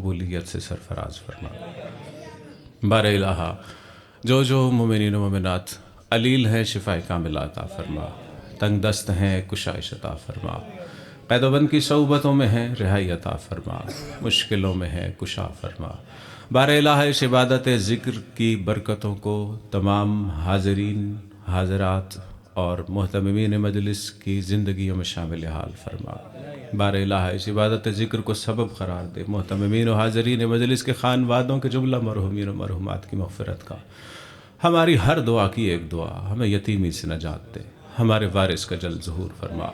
قبولیت سے سرفراز فرما۔ بار الہا جو مومنین و مومنات علیل ہیں شفاء کامل عطا فرما، تنگ دست ہیں کشائش عطا فرما، قید و بند کی صعوبتوں میں ہیں رہائی عطا فرما، مشکلوں میں ہیں کشا فرما۔ بار الہ اس عبادت ذکر کی برکتوں کو تمام حاضرین حاضرات اور محتممین مجلس کی زندگیوں میں شامل حال فرما۔ بار الہ اس عبادت ذکر کو سبب قرار دے، محتممین و حاضرین مجلس کے خانوادوں کے جملہ مرحومین و مرحومات کی مغفرت کا۔ ہماری ہر دعا کی ایک دعا، ہمیں یتیمی سے نجات دے، ہمارے وارث کا جلد ظہور فرما۔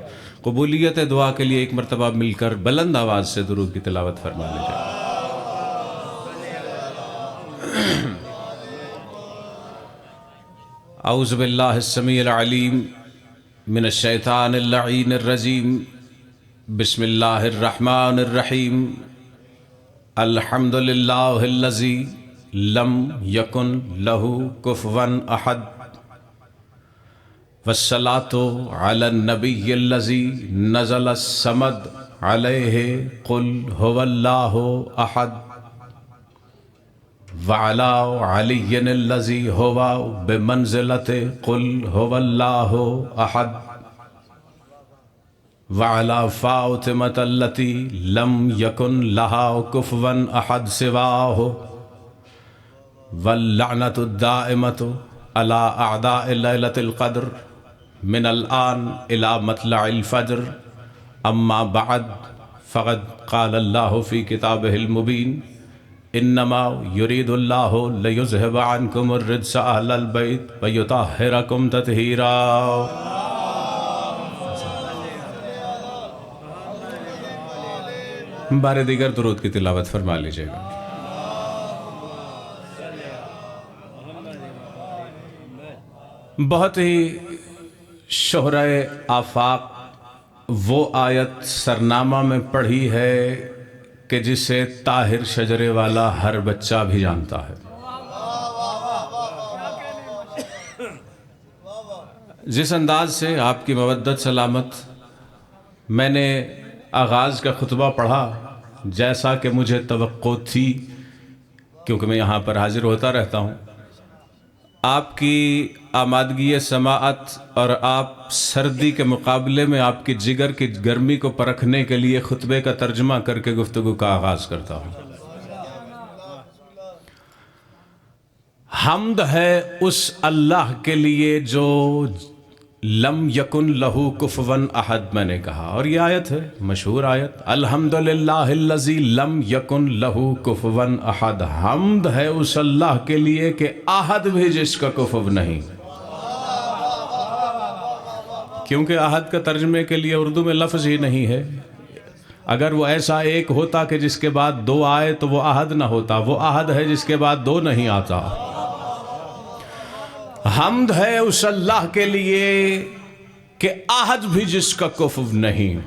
قبولیت دعا کے لیے ایک مرتبہ مل کر بلند آواز سے درود کی تلاوت فرما لیجیے۔ اعوذ باللہ السمیع العلیم من الشیطان اللعین الرجیم، بسم اللہ الرحمن الرحیم۔ الحمد للہ الذی لم یکن لہ کفوا احد، والصلاة علی النبی الذی نزل الصمد علیہ قل هو اللہ احد، وعلی علی الذی هو بمنزلۃ قل هو اللہ احد، وعلی فاطمۃ التی لم یکن لها کفوا احد سواہ، واللعنۃ الدائمۃ علی اعداء لیلۃ القدر من الآن الی مطلع الفجر۔ اما بعد فقد قال اللہ فی کتابہ المبین، انما یرید اللہ لیذہب عنکم الرجس اہل البیت ویطہرکم تطہیرا۔ بار دیگر درود کی تلاوت فرما لیجیے گا۔ بہت ہی شہرہ آفاق وہ آیت سرنامہ میں پڑھی ہے کہ جسے طاہر شجرے والا ہر بچہ بھی جانتا ہے۔ جس انداز سے آپ کی مودت سلامت میں نے آغاز کا خطبہ پڑھا، جیسا کہ مجھے توقع تھی، کیونکہ میں یہاں پر حاضر ہوتا رہتا ہوں، آپ کی آمادگی سماعت اور آپ سردی کے مقابلے میں آپ کی جگر کی گرمی کو پرکھنے کے لیے خطبے کا ترجمہ کر کے گفتگو کا آغاز کرتا ہوں۔ حمد ہے اس اللہ کے لیے جو لم یکن لہو کفوا احد، میں نے کہا، اور یہ آیت ہے مشہور آیت، الحمدللہ الذی لم یکن لہو کفوا احد۔ حمد ہے اس اللہ کے لیے کہ احد بھی جس کا کفو نہیں، کیونکہ احد کا ترجمے کے لیے اردو میں لفظ ہی نہیں ہے۔ اگر وہ ایسا ایک ہوتا کہ جس کے بعد دو آئے تو وہ احد نہ ہوتا، وہ احد ہے جس کے بعد دو نہیں آتا۔ حمد ہے اس اللہ کے لیے کہ احد بھی جس کا کفو نہیں،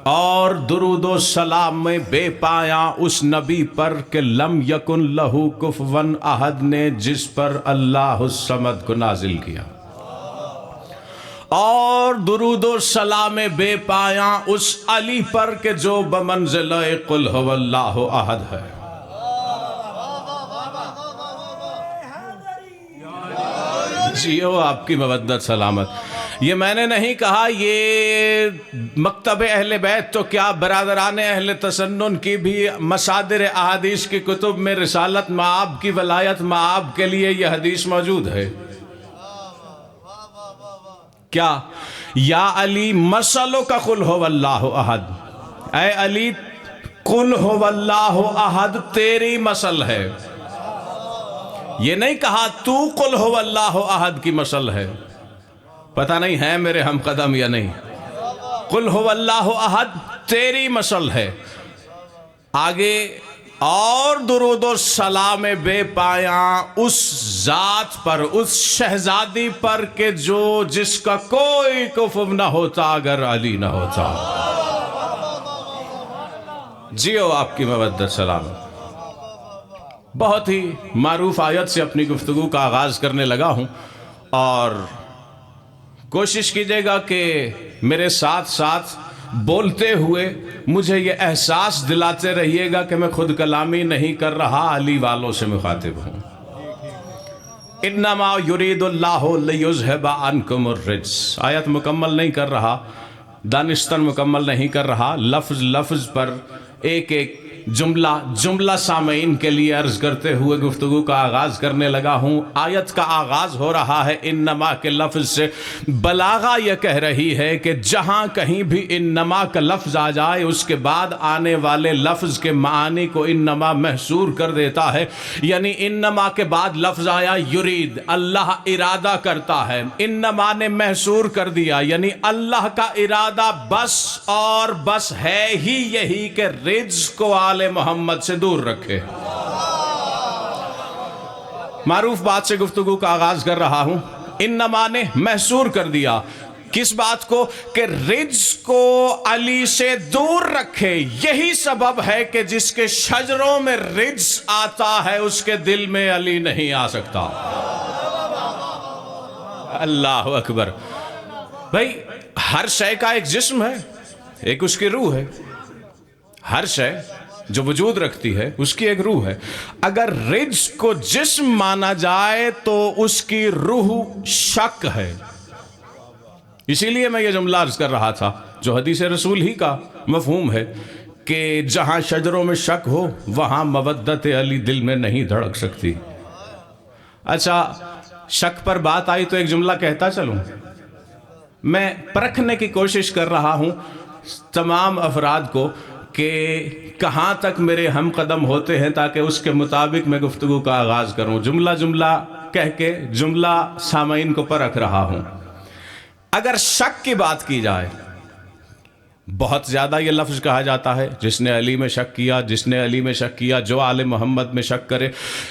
اور درود و سلام میں بے پایاں اس نبی پر کہ لم یکن لہو کفوا احد نے جس پر اللہ الصمد کو نازل کیا، اور درود و سلام بے پایاں اس علی پر کہ جو بمنزلہ قل هو اللہ احد ہے۔ جیو آپ کی مودت سلامت۔ یہ میں نے نہیں کہا، یہ مکتب اہل بیت تو کیا برادران اہل تسنن کی بھی مصادر احادیث کی کتب میں رسالت مآب کی ولایت مآب کے لیے یہ حدیث موجود ہے۔ کیا؟ یا علی مسلو کا قل هو اللہ احد، اے علی قل هو اللہ احد تیری مسل ہے۔ یہ نہیں کہا تو قل هو اللہ احد کی مسل ہے، پتہ نہیں ہے میرے ہم قدم یا نہیں۔ قل هو اللہ احد تیری مسل ہے۔ آگے اور درود و سلام بے پایاں اس ذات پر، اس شہزادی پر کہ جو جس کا کوئی کفو نہ ہوتا اگر علی نہ ہوتا۔ جیو آپ کی مودت سلام۔ بہت ہی معروف آیت سے اپنی گفتگو کا آغاز کرنے لگا ہوں، اور کوشش کیجئے گا کہ میرے ساتھ ساتھ بولتے ہوئے مجھے یہ احساس دلاتے رہیے گا کہ میں خود کلامی نہیں کر رہا، علی والوں سے مخاطب ہوں۔ انما یرید اللہ لیذھب عنکم الرجس، آیت مکمل نہیں کر رہا، دانستن مکمل نہیں کر رہا، لفظ لفظ پر ایک ایک جملہ سامعین کے لیے عرض کرتے ہوئے گفتگو کا آغاز کرنے لگا ہوں۔ آیت کا آغاز ہو رہا ہے انما کے لفظ سے۔ بلاغہ یہ کہہ رہی ہے کہ جہاں کہیں بھی انما کا لفظ آ جائے اس کے بعد آنے والے لفظ کے معانی کو انما محصور کر دیتا ہے، یعنی انما کے بعد لفظ آیا یرید، اللہ ارادہ کرتا ہے، انما نے محصور کر دیا، یعنی اللہ کا ارادہ بس اور بس ہے ہی یہی کہ رزق کو آل محمد سے دور رکھے۔ معروف بات سے گفتگو کا آغاز کر رہا ہوں۔ انما نے محصور کر دیا کس بات کو؟ کہ رزق کو علی سے دور رکھے۔ یہی سبب ہے کہ جس کے شجروں میں رزق آتا ہے اس کے دل میں علی نہیں آ سکتا۔ اللہ اکبر۔ بھائی ہر شے کا ایک جسم ہے، ایک اس کی روح ہے۔ ہر شے جو وجود رکھتی ہے اس کی ایک روح ہے۔ اگر رزق کو جسم مانا جائے تو اس کی روح شک ہے۔ اسی لیے میں یہ جملہ عرض کر رہا تھا جو حدیث رسول ہی کا مفہوم ہے کہ جہاں شجروں میں شک ہو وہاں مودت علی دل میں نہیں دھڑک سکتی۔ اچھا، شک پر بات آئی تو ایک جملہ کہتا چلوں۔ میں پرکھنے کی کوشش کر رہا ہوں تمام افراد کو کہ کہاں تک میرے ہم قدم ہوتے ہیں تاکہ اس کے مطابق میں گفتگو کا آغاز کروں۔ جملہ جملہ کہہ کے جملہ سامعین کو پرکھ رہا ہوں۔ اگر شک کی بات کی جائے، بہت زیادہ یہ لفظ کہا جاتا ہے جس نے علی میں شک کیا، جس نے علی میں شک کیا، جو آل محمد میں شک کرے۔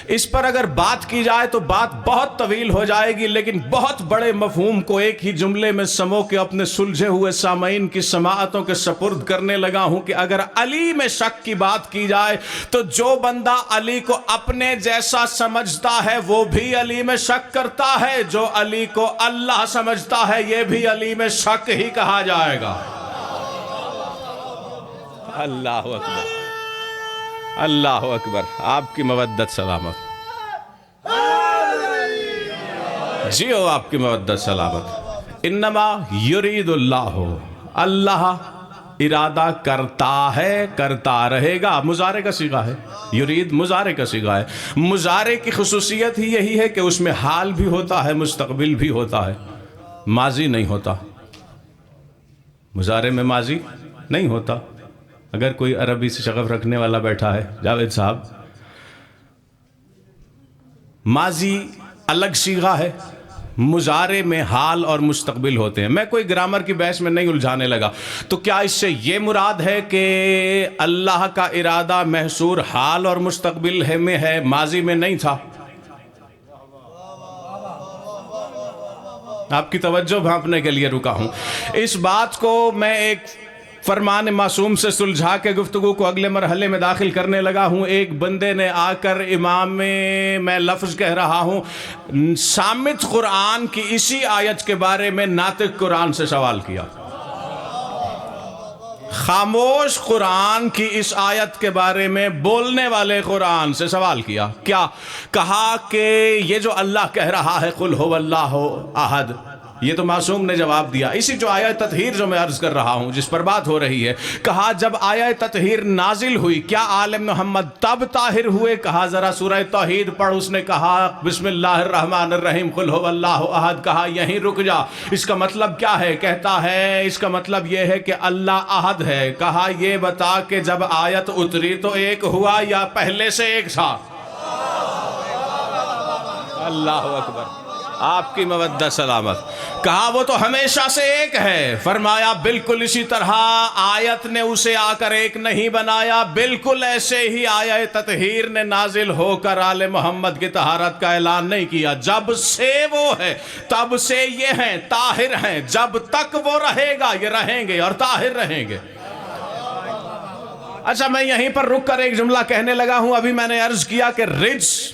اس پر اگر بات کی جائے تو بات بہت طویل ہو جائے گی، لیکن بہت بڑے مفہوم کو ایک ہی جملے میں سمو کے اپنے سلجھے ہوئے سامعین کی سماعتوں کے سپرد کرنے لگا ہوں کہ اگر علی میں شک کی بات کی جائے تو جو بندہ علی کو اپنے جیسا سمجھتا ہے وہ بھی علی میں شک کرتا ہے، جو علی کو اللہ سمجھتا ہے یہ بھی علی میں شک ہی کہا جائے گا۔ اللہ اکبر، اللہ اکبر، آپ کی مودت سلامت، جیو آپ کی مودت سلامت۔ انما یرید اللہ، اللہ ارادہ کرتا ہے، کرتا رہے گا۔ مضارع کا صیغہ ہے، یرید مضارع کا صیغہ ہے۔ مضارع کی خصوصیت ہی یہی ہے کہ اس میں حال بھی ہوتا ہے، مستقبل بھی ہوتا ہے، ماضی نہیں ہوتا۔ مضارع میں ماضی نہیں ہوتا۔ اگر کوئی عربی سے شغف رکھنے والا بیٹھا ہے، جاوید صاحب، ماضی الگ صیغہ ہے، مضارع میں حال اور مستقبل ہوتے ہیں۔ میں کوئی گرامر کی بحث میں نہیں الجھانے لگا۔ تو کیا اس سے یہ مراد ہے کہ اللہ کا ارادہ محصور حال اور مستقبل میں ہے، ماضی میں نہیں تھا؟ آپ کی توجہ بھانپنے کے لیے رکا ہوں۔ اس بات کو میں ایک فرمان معصوم سے سلجھا کے گفتگو کو اگلے مرحلے میں داخل کرنے لگا ہوں۔ ایک بندے نے آ کر امام میں لفظ کہہ رہا ہوں، صامت قرآن کی اسی آیت کے بارے میں ناطق قرآن سے سوال کیا۔ خاموش قرآن کی اس آیت کے بارے میں بولنے والے قرآن سے سوال کیا۔ کیا کہا کہ یہ جو اللہ کہہ رہا ہے قل هو اللہ احد، یہ تو معصوم نے جواب دیا۔ اسی جو آیہ تطہیر جو میں عرض کر رہا ہوں جس پر بات ہو رہی ہے، کہا جب آیہ تطہیر نازل ہوئی کیا آل محمد تب طاہر ہوئے؟ کہا ذرا سورہ توحید پڑھ۔ اس نے کہا بسم اللہ الرحمن الرحیم قل هو اللہ احد۔ کہا یہیں رک جا، اس کا مطلب کیا ہے؟ کہتا ہے اس کا مطلب یہ ہے کہ اللہ احد ہے۔ کہا یہ بتا کہ جب آیت اتری تو ایک ہوا یا پہلے سے ایک تھا؟ اللہ اکبر، آپ کی مودت سلامت۔ کہا وہ تو ہمیشہ سے ایک ہے۔ فرمایا بالکل اسی طرح آیت نے اسے آ کر ایک نہیں بنایا، بالکل ایسے ہی آیہ تطہیر نے نازل ہو کر آل محمد کی طہارت کا اعلان نہیں کیا۔ جب سے وہ ہے تب سے یہ ہیں، طاہر ہیں، جب تک وہ رہے گا یہ رہیں گے اور طاہر رہیں گے۔ اچھا، میں یہیں پر رک کر ایک جملہ کہنے لگا ہوں۔ ابھی میں نے عرض کیا کہ رجس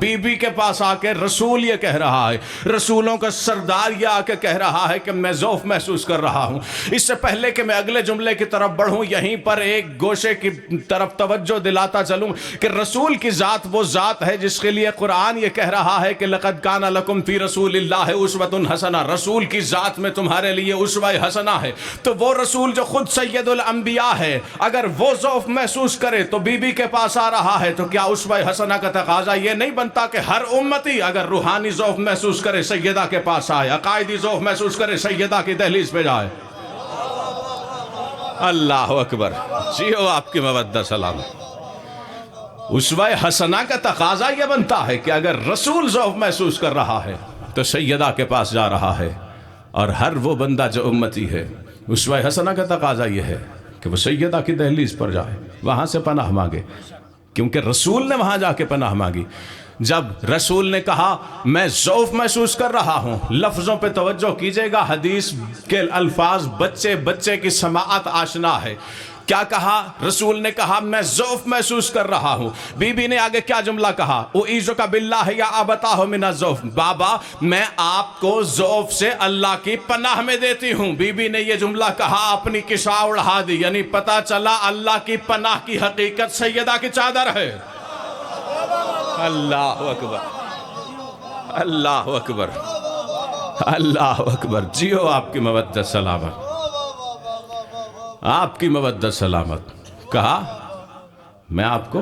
بی بی کے پاس آ کے رسول یہ کہہ رہا ہے، رسولوں کا سردار یہ آ کے کہہ رہا ہے کہ میں ضعف محسوس کر رہا ہوں۔ اس سے پہلے کہ میں اگلے جملے کی طرف بڑھوں، یہیں پر ایک گوشے کی طرف توجہ دلاتا چلوں کہ رسول کی ذات وہ ذات ہے جس کے لیے قرآن یہ کہہ رہا ہے کہ لَقَدْ كَانَ لَكُمْ فِي رَسُولِ اللَّهِ أُسْوَةٌ حَسَنَةٌ، رسول کی ذات میں تمہارے لیے اسوہ حسنہ ہے۔ تو وہ رسول جو خود سید الانبیاء ہے، اگر وہ ضعف محسوس کرے تو بی بی کے پاس آ رہا ہے، تو کیا اسوہ حسنہ کا تقاضا یہ نہیں بنتا کہ ہر امتی اگر روحانی ضعف محسوس کرے سیدہ کے پاس آئے، عقائدی ضعف محسوس کرے سیدہ کی دہلیز پہ جائے؟ اللہ اکبر، جیو آپ کی مودہ سلام۔ اسوہ حسنہ کا تقاضا یہ بنتا ہے کہ اگر رسول ضعف محسوس کر رہا ہے تو سیدہ کے پاس جا رہا ہے، اور ہر وہ بندہ جو امتی ہے، اسوہ حسنہ کا تقاضا یہ ہے کہ وہ سیدہ کی دہلیز پر جائے، وہاں سے پناہ مانگے، کیونکہ رسول نے وہاں جا کے پناہ مانگی۔ جب رسول نے کہا میں ضعف محسوس کر رہا ہوں، لفظوں پہ توجہ کیجئے گا، حدیث کے الفاظ بچے کی سماعت آشنا ہے۔ کیا کہا رسول نے؟ کہا میں ضعف محسوس کر رہا ہوں۔ بی بی نے آگے کیا جملہ کہا؟ اعیذک باللہ یا ابتاہ من الضعف، بابا میں آپ کو ضعف سے اللہ کی پناہ میں دیتی ہوں۔ بی بی نے یہ جملہ کہا، اپنی کسا اڑا دی، یعنی پتہ چلا اللہ کی پناہ کی حقیقت سیدہ کی چادر ہے۔ اللہ اکبر، اللہ اکبر، اللہ اکبر، جیو آپ کی مودہ سلامت، آپ کی مودہ سلامت۔ کہا میں آپ کو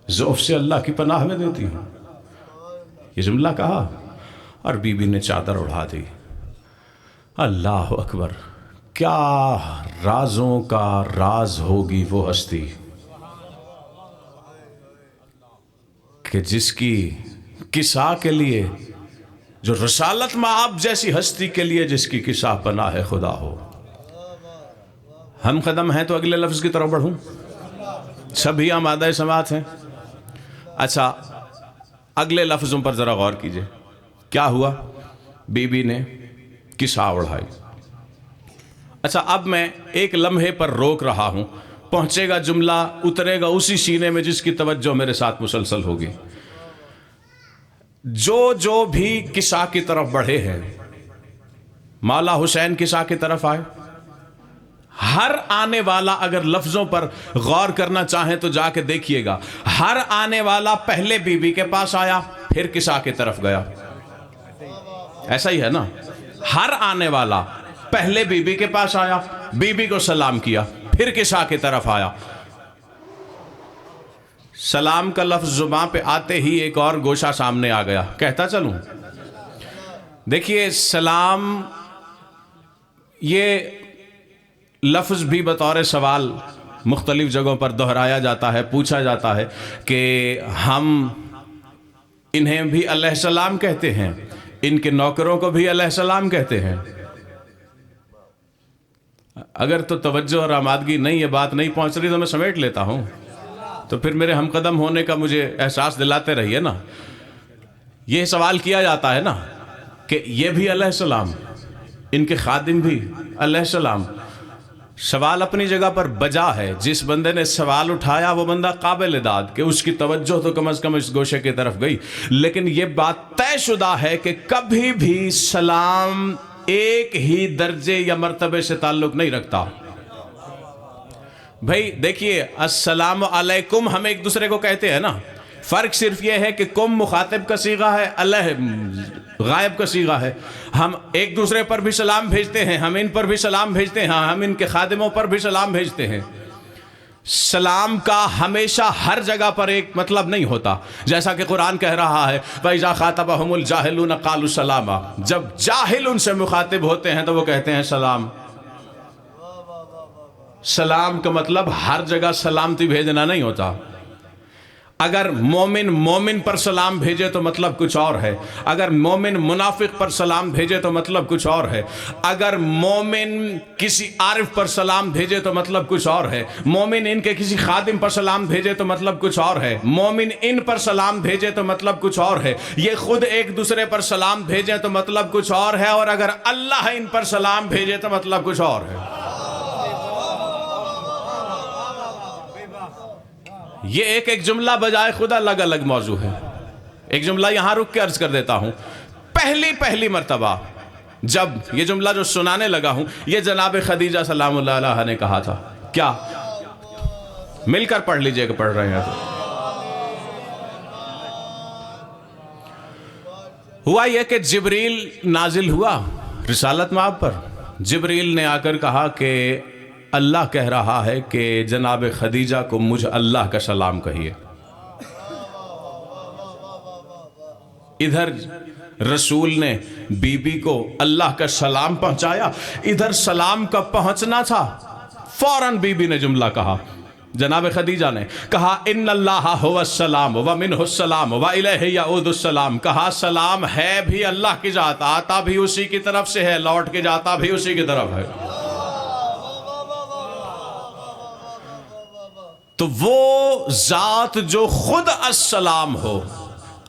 ضعف سے اللہ کی پناہ میں دیتی ہوں، یہ جملہ کہا، اور بی بی نے چادر اڑا دی۔ اللہ اکبر، کیا رازوں کا راز ہوگی وہ ہستی کہ جس کی کسا کے لیے، جو رسالت مآب جیسی ہستی کے لیے جس کی کسا پناہ خدا ہو۔ ہم قدم ہیں تو اگلے لفظ کی طرف بڑھوں، سبھی آمادہ سماعت ہیں؟ اچھا، اگلے لفظوں پر ذرا غور کیجئے۔ کیا ہوا؟ بی بی نے کسا اڑائی۔ اچھا، اب میں ایک لمحے پر روک رہا ہوں، پہنچے گا جملہ، اترے گا اسی سینے میں جس کی توجہ میرے ساتھ مسلسل ہوگی۔ جو بھی کسا کی طرف بڑھے ہیں، مولا حسین کسا کی طرف آئے، ہر آنے والا اگر لفظوں پر غور کرنا چاہیں تو جا کے دیکھیے گا، ہر آنے والا پہلے بی بی کے پاس آیا پھر کسا کی طرف گیا، ایسا ہی ہے نا؟ ہر آنے والا پہلے بی بی کے پاس آیا، بی بی کو سلام کیا، پھر کسا کی طرف آیا۔ سلام کا لفظ زبان پہ آتے ہی ایک اور گوشہ سامنے آ گیا، کہتا چلوں۔ دیکھیے، سلام یہ لفظ بھی بطور سوال مختلف جگہوں پر دہرایا جاتا ہے، پوچھا جاتا ہے کہ ہم انہیں بھی علیہ السلام کہتے ہیں، ان کے نوکروں کو بھی علیہ السلام کہتے ہیں۔ اگر تو توجہ اور آمادگی نہیں، یہ بات نہیں پہنچ رہی تو میں سمیٹ لیتا ہوں، تو پھر میرے ہم قدم ہونے کا مجھے احساس دلاتے رہیے نا۔ یہ سوال کیا جاتا ہے نا کہ یہ بھی علیہ السلام، ان کے خادم بھی علیہ السلام۔ سوال اپنی جگہ پر بجا ہے، جس بندے نے سوال اٹھایا وہ بندہ قابل داد کہ اس کی توجہ تو کم از کم اس گوشے کی طرف گئی، لیکن یہ بات طے شدہ ہے کہ کبھی بھی سلام ایک ہی درجے یا مرتبے سے تعلق نہیں رکھتا۔ بھائی دیکھیے، السلام علیکم ہم ایک دوسرے کو کہتے ہیں نا، فرق صرف یہ ہے کہ کم مخاطب کا صیغہ ہے، علیہ غائب کا صیغہ ہے۔ ہم ایک دوسرے پر بھی سلام بھیجتے ہیں، ہم ان پر بھی سلام بھیجتے ہیں، ہم ان کے خادموں پر بھی سلام بھیجتے ہیں۔ سلام کا ہمیشہ ہر جگہ پر ایک مطلب نہیں ہوتا، جیسا کہ قرآن کہہ رہا ہے وَإِذَا خَاطَبَهُمُ الْجَاهِلُونَ قَالُوا سَلَامًا، جب جاہل ان سے مخاطب ہوتے ہیں تو وہ کہتے ہیں سلام۔ سلام کا مطلب ہر جگہ سلامتی بھیجنا نہیں ہوتا۔ اگر مومن مومن پر سلام بھیجے تو مطلب کچھ اور ہے، اگر مومن منافق پر سلام بھیجے تو مطلب کچھ اور ہے، اگر مومن کسی عارف پر سلام بھیجے تو مطلب کچھ اور ہے، مومن ان کے کسی خادم پر سلام بھیجے تو مطلب کچھ اور ہے، مومن ان پر سلام بھیجے تو مطلب کچھ اور ہے، یہ خود ایک دوسرے پر سلام بھیجے تو مطلب کچھ اور ہے، اور اگر اللہ ان پر سلام بھیجے تو مطلب کچھ اور ہے۔ یہ ایک جملہ بجائے خود الگ الگ موضوع ہے. ایک جملہ یہاں رک کے عرض کر دیتا ہوں. پہلی مرتبہ جب یہ جملہ جو سنانے لگا ہوں یہ جناب خدیجہ سلام اللہ علیہا نے کہا تھا. کیا؟ مل کر پڑھ لیجئے کہ پڑھ رہے ہیں تو. ہوا یہ کہ جبریل نازل ہوا رسالت مآب پر. جبریل نے آ کر کہا کہ اللہ کہہ رہا ہے کہ جناب خدیجہ کو مجھ اللہ کا سلام کہیے. ادھر رسول نے بی بی کو اللہ کا سلام پہنچایا. ادھر سلام کا پہنچنا تھا. فوراً بی بی نے جملہ کہا. جناب خدیجہ نے کہا ان اللہ هو السلام ومنہ السلام والیہ یعود السلام. کہا سلام ہے بھی اللہ کی ذات، آتا بھی اسی کی طرف سے ہے، لوٹ کے جاتا بھی اسی کی طرف ہے. تو وہ ذات جو خود السلام ہو،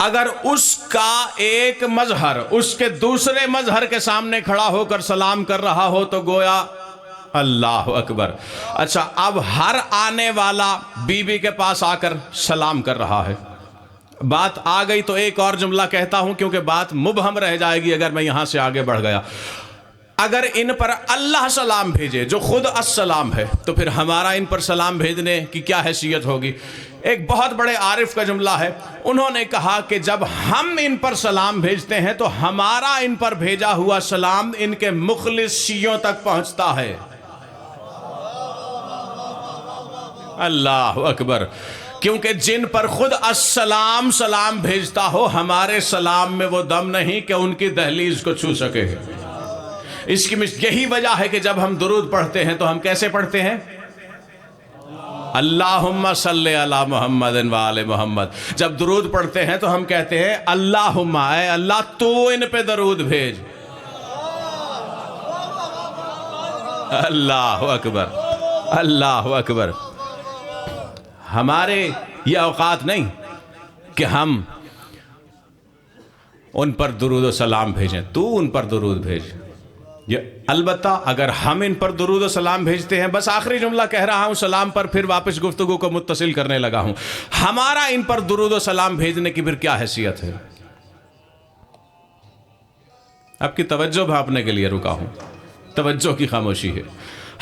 اگر اس کا ایک مظہر اس کے دوسرے مظہر کے سامنے کھڑا ہو کر سلام کر رہا ہو تو گویا اللہ اکبر. اچھا، اب ہر آنے والا بی بی کے پاس آ کر سلام کر رہا ہے. بات آ گئی تو ایک اور جملہ کہتا ہوں کیونکہ بات مبہم رہ جائے گی اگر میں یہاں سے آگے بڑھ گیا. اگر ان پر اللہ سلام بھیجے جو خود السلام ہے تو پھر ہمارا ان پر سلام بھیجنے کی کیا حیثیت ہوگی؟ ایک بہت بڑے عارف کا جملہ ہے. انہوں نے کہا کہ جب ہم ان پر سلام بھیجتے ہیں تو ہمارا ان پر بھیجا ہوا سلام ان کے مخلص شیعوں تک پہنچتا ہے. اللہ اکبر. کیونکہ جن پر خود السلام سلام بھیجتا ہو ہمارے سلام میں وہ دم نہیں کہ ان کی دہلیز کو چھو سکے. اس کی یہی وجہ ہے کہ جب ہم درود پڑھتے ہیں تو ہم کیسے پڑھتے ہیں؟ اللہم صلی علی محمد وآل محمد. جب درود پڑھتے ہیں تو ہم کہتے ہیں اللہم، اے اللہ تو ان پہ درود بھیج. اللہ اکبر، اللہ اکبر. ہمارے یہ اوقات نہیں کہ ہم ان پر درود و سلام بھیجیں. تو ان پر درود بھیج. البتہ اگر ہم ان پر درود و سلام بھیجتے ہیں، بس آخری جملہ کہہ رہا ہوں سلام پر، پھر واپس گفتگو کو متصل کرنے لگا ہوں. ہمارا ان پر درود و سلام بھیجنے کی پھر کیا حیثیت ہے؟ آپ کی توجہ بھاپنے کے لیے رکا ہوں، توجہ کی خاموشی ہے.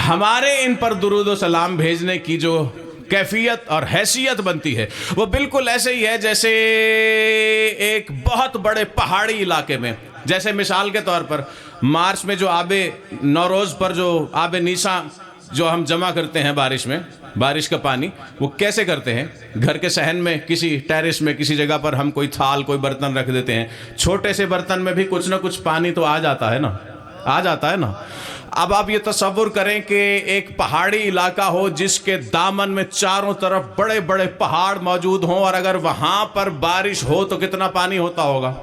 ہمارے ان پر درود و سلام بھیجنے کی جو کیفیت اور حیثیت بنتی ہے وہ بالکل ایسے ہی ہے جیسے ایک بہت بڑے پہاڑی علاقے میں، جیسے مثال کے طور پر مارچ میں جو آب نوروز پر جو آب نیساں جو ہم جمع کرتے ہیں بارش میں، بارش کا پانی، وہ کیسے کرتے ہیں؟ گھر کے صحن میں کسی ٹیرس میں کسی جگہ پر ہم کوئی تھال کوئی برتن رکھ دیتے ہیں. چھوٹے سے برتن میں بھی کچھ نہ کچھ پانی تو آ جاتا ہے نا، آ جاتا ہے نا. اب آپ یہ تصور کریں کہ ایک پہاڑی علاقہ ہو جس کے دامن میں چاروں طرف بڑے بڑے پہاڑ موجود ہوں، اور اگر وہاں پر بارش ہو تو کتنا پانی ہوتا ہوگا.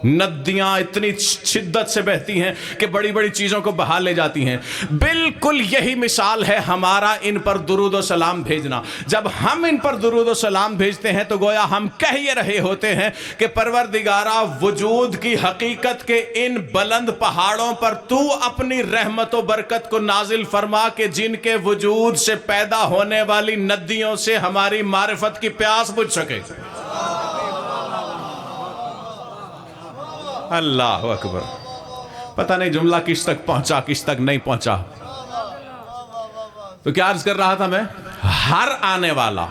ندیاں اتنی شدت سے بہتی ہیں کہ بڑی بڑی چیزوں کو بہا لے جاتی ہیں. بالکل یہی مثال ہے ہمارا ان پر درود و سلام بھیجنا. جب ہم ان پر درود و سلام بھیجتے ہیں تو گویا ہم کہہ یہ رہے ہوتے ہیں کہ پروردگارا، وجود کی حقیقت کے ان بلند پہاڑوں پر تو اپنی رحمت و برکت کو نازل فرما کہ جن کے وجود سے پیدا ہونے والی ندیوں سے ہماری معرفت کی پیاس بجھ سکے. اللہ اکبر. پتہ نہیں جملہ کس تک پہنچا کس تک نہیں پہنچا. تو کیا عرض کر رہا تھا میں؟ ہر آنے والا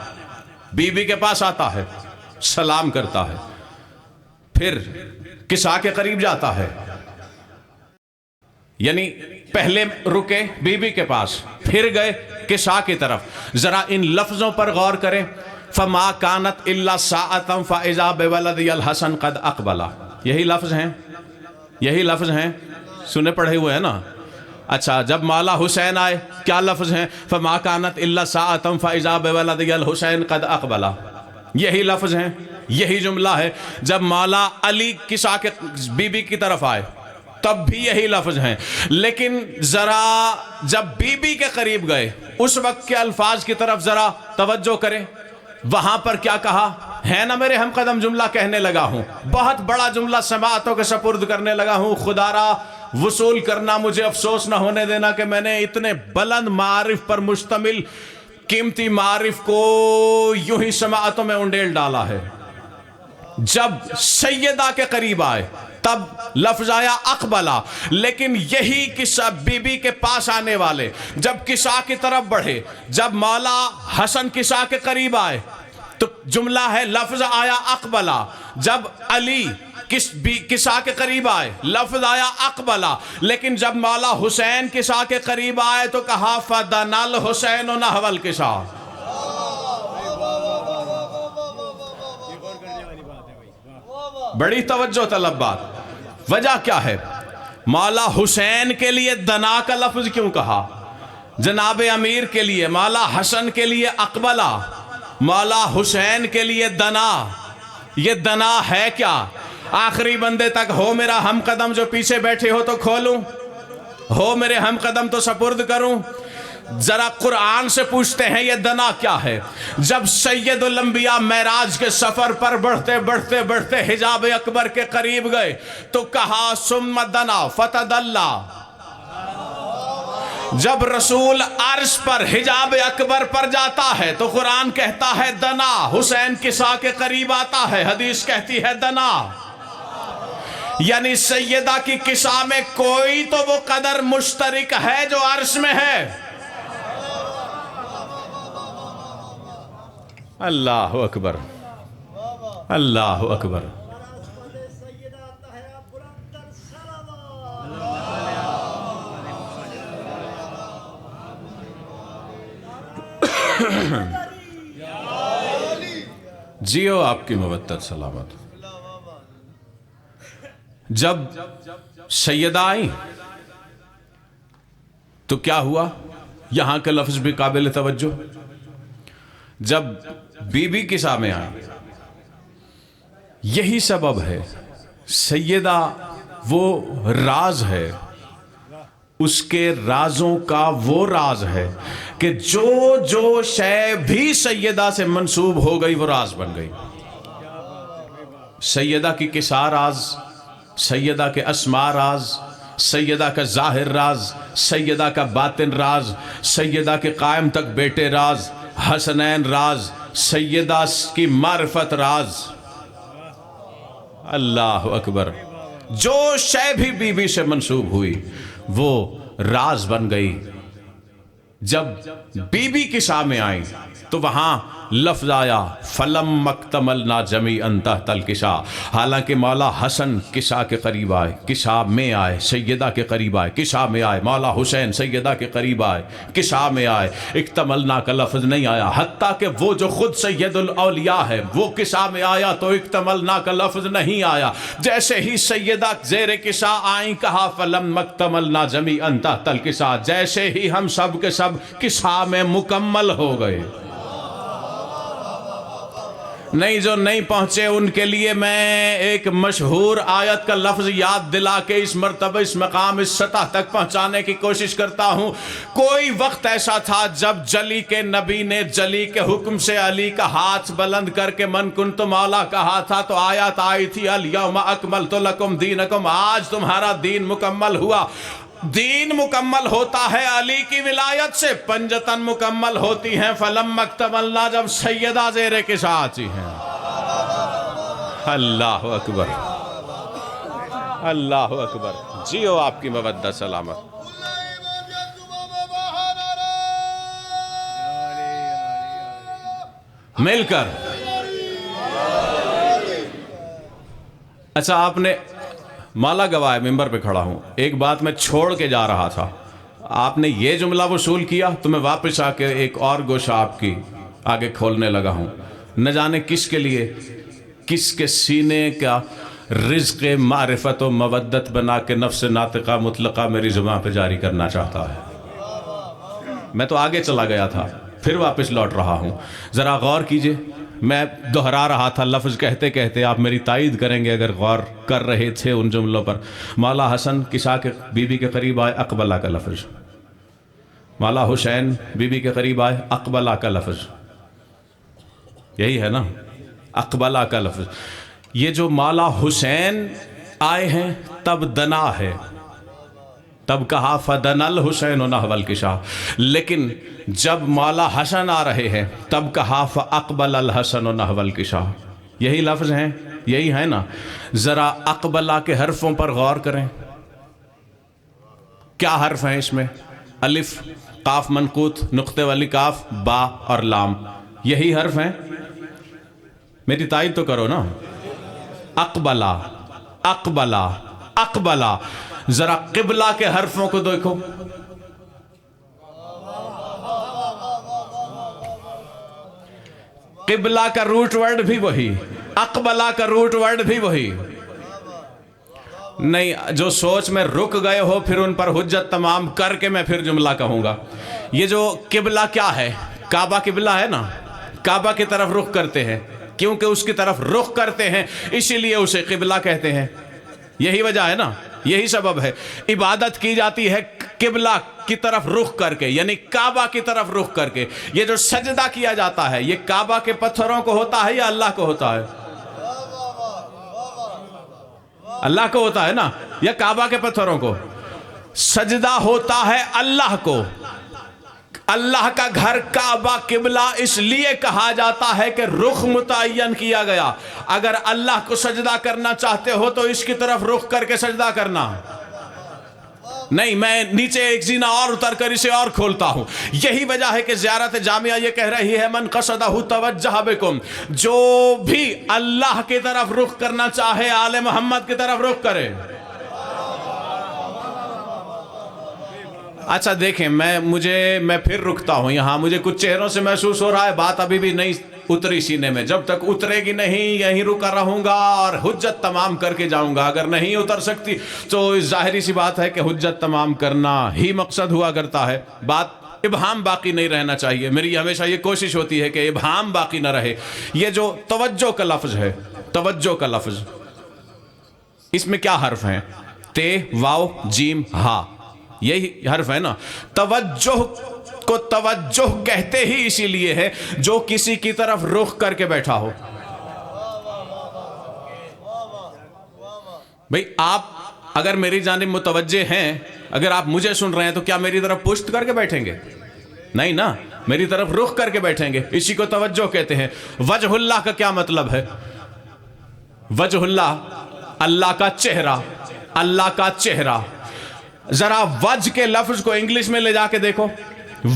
بی بی کے پاس آتا ہے، سلام کرتا ہے، پھر کسا کے قریب جاتا ہے. یعنی پہلے رکے بی بی کے پاس، پھر گئے کسا کی طرف. ذرا ان لفظوں پر غور کریں. فما کانت الا ساعۃ فاذا بولدی الحسن قد اقبل. یہی لفظ ہیں، یہی لفظ ہیں، سنے پڑھے ہوئے ہیں نا. اچھا، جب مولا حسین آئے کیا لفظ ہیں؟ فما کانت الا ساعۃ فاذا بولدی الحسین قد اقبل. یہی لفظ ہیں، یہی جملہ ہے. جب مولا علی کسا کے بی بی کی طرف آئے تب بھی یہی لفظ ہیں. لیکن ذرا جب بی بی کے قریب گئے اس وقت کے الفاظ کی طرف ذرا توجہ کریں. وہاں پر کیا کہا ہے نا؟ میرے ہم قدم جملہ کہنے لگا ہوں، بہت بڑا جملہ سماعتوں کے سپرد کرنے لگا ہوں. خدا را وصول کرنا، مجھے افسوس نہ ہونے دینا کہ میں نے اتنے بلند معارف پر مشتمل قیمتی معارف کو یوں ہی سماعتوں میں انڈیل ڈالا ہے. جب سیدہ کے قریب آئے تب لفظ آیا اقبلا، لیکن یہی قصہ بی بی کے پاس آنے والے جب قصہ کی طرف بڑھے، جب مولا حسن قصہ کے قریب آئے تو جملہ ہے لفظ آیا اقبلا. جب علی قصہ کے قریب آئے لفظ آیا اقبلا، لیکن جب مولا حسین قصہ کے قریب آئے تو کہا فدنا الحسین نحو القصہ. بڑی توجہ طلب بات. وجہ کیا ہے؟ مولا حسین کے لیے دنا کا لفظ کیوں کہا؟ جناب امیر کے لیے، مولا حسن کے لیے اقبلا، مولا حسین کے لیے دنا. یہ دنا ہے کیا؟ آخری بندے تک ہو میرا ہم قدم، جو پیچھے بیٹھے ہو تو کھولوں، ہو میرے ہم قدم تو سپرد کروں. ذرا قرآن سے پوچھتے ہیں یہ دنا کیا ہے؟ جب سید الانبیاء معراج کے سفر پر بڑھتے بڑھتے بڑھتے حجاب اکبر کے قریب گئے تو کہا ثم دنا فتدلا. جب رسول عرش پر حجاب اکبر پر جاتا ہے تو قرآن کہتا ہے دنا. حسین قصہ کے قریب آتا ہے، حدیث کہتی ہے دنا. یعنی سیدہ کی قصہ میں کوئی تو وہ قدر مشترک ہے جو عرش میں ہے. اللہ اکبر، اللہ اکبر. جیو آپ کی مودت سلامت. جب سیدہ آئی تو کیا ہوا؟ یہاں کا لفظ بھی قابل توجہ. جب بی بی قصہ میں آئی، یہی سبب ہے. سیدہ وہ راز ہے، اس کے رازوں کا وہ راز ہے کہ جو شے بھی سیدہ سے منسوب ہو گئی وہ راز بن گئی. سیدہ کی قصہ راز، سیدہ کے اسماء راز، سیدہ کا ظاہر راز، سیدہ کا باطن راز، سیدہ کے قائم تک بیٹے راز، حسنین راز، سیدہ کی معرفت راز. اللہ اکبر. جو شے بھی بی بی سے منسوب ہوئی وہ راز بن گئی. جب بی بی قصہ میں آئی تو وہاں لفظ آیا فلم مکتملنا جمیعا تحت القصہ. حالانکہ مولا حسن قصہ کے قریب آئے، قصہ میں آئے، سیدہ کے قریب آئے، قصہ میں آئے. مولا حسین سیدہ کے قریب آئے، قصہ میں آئے. اکتملنا کا لفظ نہیں آیا، حتیٰ کہ وہ جو خود سید الاولیاء ہے وہ قصہ میں آیا تو اکتملنا کا لفظ نہیں آیا. جیسے ہی سیدہ زیر قصہ آئیں کہا فلم مکتملنا جمیعا تحت القصہ. جیسے ہی ہم سب کے سب قصہ میں مکمل ہو گئے. نہیں، جو نہیں پہنچے ان کے لیے میں ایک مشہور آیت کا لفظ یاد دلا کے اس مرتبہ، اس مقام، اس سطح تک پہنچانے کی کوشش کرتا ہوں. کوئی وقت ایسا تھا جب جلی کے نبی نے جلی کے حکم سے علی کا ہاتھ بلند کر کے من کنت مولا کہا تھا تو آیت آئی تھی الیوم اکملت لکم دینکم، آج تمہارا دین مکمل ہوا. دین مکمل ہوتا ہے علی کی ولایت سے، پنجتن مکمل ہوتی ہیں فلم مکتملنا جب سیدہ زیر قصہ آتی ہیں. اللہ اکبر، اللہ اکبر. جیو آپ کی مودت سلامت. مل کر. اچھا، آپ نے مالا گواہ ممبر پہ کھڑا ہوں، ایک بات میں چھوڑ کے جا رہا تھا. آپ نے یہ جملہ وصول کیا تو میں واپس آ کے ایک اور گوشہ آپ کی آگے کھولنے لگا ہوں. نہ جانے کس کے لیے، کس کے سینے کا رزق معرفت و مودت بنا کے نفس ناطقہ مطلقہ میری زبان پہ جاری کرنا چاہتا ہے. میں تو آگے چلا گیا تھا، پھر واپس لوٹ رہا ہوں. ذرا غور کیجئے، میں دہرا رہا تھا لفظ کہتے کہتے، آپ میری تائید کریں گے اگر غور کر رہے تھے ان جملوں پر. مولا حسن قصہ کے بی بی کے قریب آئے، اقبلہ کا لفظ. مولا حسین بی بی کے قریب آئے، اقبلہ کا لفظ. یہی ہے نا، اقبلہ کا لفظ. یہ جو مولا حسین آئے ہیں تب دنا ہے. تب کہا فدن الحسین نحول کشا، لیکن جب مولا حسن آ رہے ہیں تب کہا فاقبل الحسن نحول کشا۔ یہی لفظ ہیں، یہی ہے نا؟ ذرا اقبلہ کے حرفوں پر غور کریں، کیا حرف ہیں اس میں؟ الف، قاف منقوط، نقطے والی کاف، با اور لام، یہی حرف ہیں؟ میری تائید تو کرو نا۔ اقبلہ، اقبلہ، اقبلہ۔ ذرا قبلہ کے حرفوں کو دیکھو، قبلہ کا روٹ ورڈ بھی وہی، اقبلہ کا روٹ ورڈ بھی وہی۔ نہیں، جو سوچ میں رک گئے ہو پھر ان پر حجت تمام کر کے میں پھر جملہ کہوں گا۔ یہ جو قبلہ کیا ہے؟ کعبہ قبلہ ہے نا، کعبہ کی طرف رخ کرتے ہیں، کیونکہ اس کی طرف رخ کرتے ہیں اسی لیے اسے قبلہ کہتے ہیں۔ یہی وجہ ہے نا، یہی سبب ہے۔ عبادت کی جاتی ہے قبلہ کی طرف رخ کر کے، یعنی کعبہ کی طرف رخ کر کے۔ یہ جو سجدہ کیا جاتا ہے یہ کعبہ کے پتھروں کو ہوتا ہے یا اللہ کو ہوتا ہے؟ اللہ کو ہوتا ہے نا، یا کعبہ کے پتھروں کو؟ سجدہ ہوتا ہے اللہ کو۔ اللہ کا گھر کعبہ قبلہ اس لیے کہا جاتا ہے کہ رخ متعین کیا گیا۔ اگر اللہ کو سجدہ کرنا چاہتے ہو تو اس کی طرف رخ کر کے سجدہ کرنا نہیں۔ میں نیچے ایک زینہ اور اتر کر اسے اور کھولتا ہوں۔ یہی وجہ ہے کہ زیارت جامعہ یہ کہہ رہی ہے من قصدہ توجہ بکم، جو بھی اللہ کی طرف رخ کرنا چاہے آل محمد کی طرف رخ کرے۔ اچھا دیکھیں، میں پھر رکتا ہوں یہاں، مجھے کچھ چہروں سے محسوس ہو رہا ہے بات ابھی بھی نہیں اتری سینے میں۔ جب تک اترے گی نہیں یہیں رکا رہوں گا اور حجت تمام کر کے جاؤں گا۔ اگر نہیں اتر سکتی تو ظاہری سی بات ہے کہ حجت تمام کرنا ہی مقصد ہوا کرتا ہے، بات ابہام باقی نہیں رہنا چاہیے۔ میری ہمیشہ یہ کوشش ہوتی ہے کہ ابہام باقی نہ رہے۔ یہ جو توجہ کا لفظ ہے، توجہ کا لفظ، اس میں کیا حرف ہیں؟ تے، واو، جیم، ہا، یہی حرف ہے نا۔ توجہ کو توجہ کہتے ہی اسی لیے ہے جو کسی کی طرف رخ کر کے بیٹھا ہو۔ بھئی آپ اگر میری جانب متوجہ ہیں، اگر آپ مجھے سن رہے ہیں تو کیا میری طرف پشت کر کے بیٹھیں گے؟ نہیں نا، میری طرف رخ کر کے بیٹھیں گے، اسی کو توجہ کہتے ہیں۔ وجہ اللہ کا کیا مطلب ہے؟ وجہ اللہ، اللہ کا چہرہ، اللہ کا چہرہ۔ ذرا وجہ کے لفظ کو انگلش میں لے جا کے دیکھو،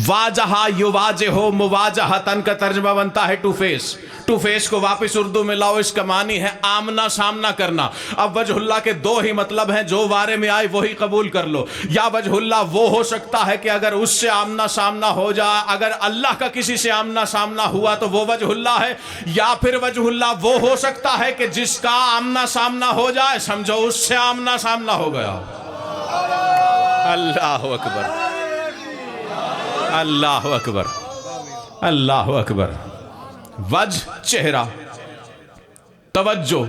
واجہا یواجہو مواجہتن کا ترجمہ بنتا ہے ٹو فیس۔ ٹو فیس کو واپس اردو میں لاؤ، اس کا معنی ہے آمنا سامنا کرنا۔ اب وجہ اللہ کے دو ہی مطلب ہیں، جو وارے میں آئے وہی قبول کر لو۔ یا وجہ اللہ وہ ہو سکتا ہے کہ اگر اس سے آمنا سامنا ہو جائے، اگر اللہ کا کسی سے آمنا سامنا ہوا تو وہ وجہ اللہ ہے۔ یا پھر وجہ اللہ وہ ہو سکتا ہے کہ جس کا آمنا سامنا ہو جائے سمجھو اس سے آمنا سامنا ہو گیا۔ اللہ اکبر، اللہ اکبر، اللہ اکبر۔ وجہ چہرہ، توجہ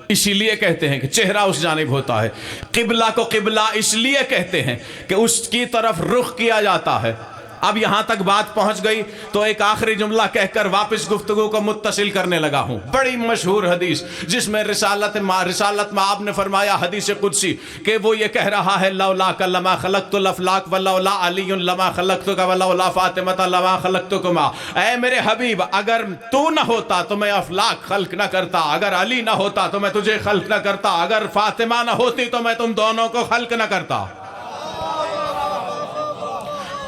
اسی لیے کہتے ہیں کہ چہرہ اس جانب ہوتا ہے۔ قبلہ کو قبلہ اس لیے کہتے ہیں کہ اس کی طرف رخ کیا جاتا ہے۔ اب یہاں تک بات پہنچ گئی تو ایک آخری جملہ کہہ کر واپس گفتگو کو متصل کرنے لگا ہوں۔ بڑی مشہور حدیث جس میں رسالت میں آپ نے فرمایا، حدیث قدسی، کہ وہ یہ کہہ رہا ہے لولاک لما خلقت الافلاک ولولا علی لما خلقتک ولولا فاطمہ لما خلقتکما۔ اے میرے حبیب، اگر تو نہ ہوتا تو میں افلاک خلق نہ کرتا، اگر علی نہ ہوتا تو میں تجھے خلق نہ کرتا، اگر فاطمہ نہ ہوتی تو میں تم دونوں کو خلق نہ کرتا۔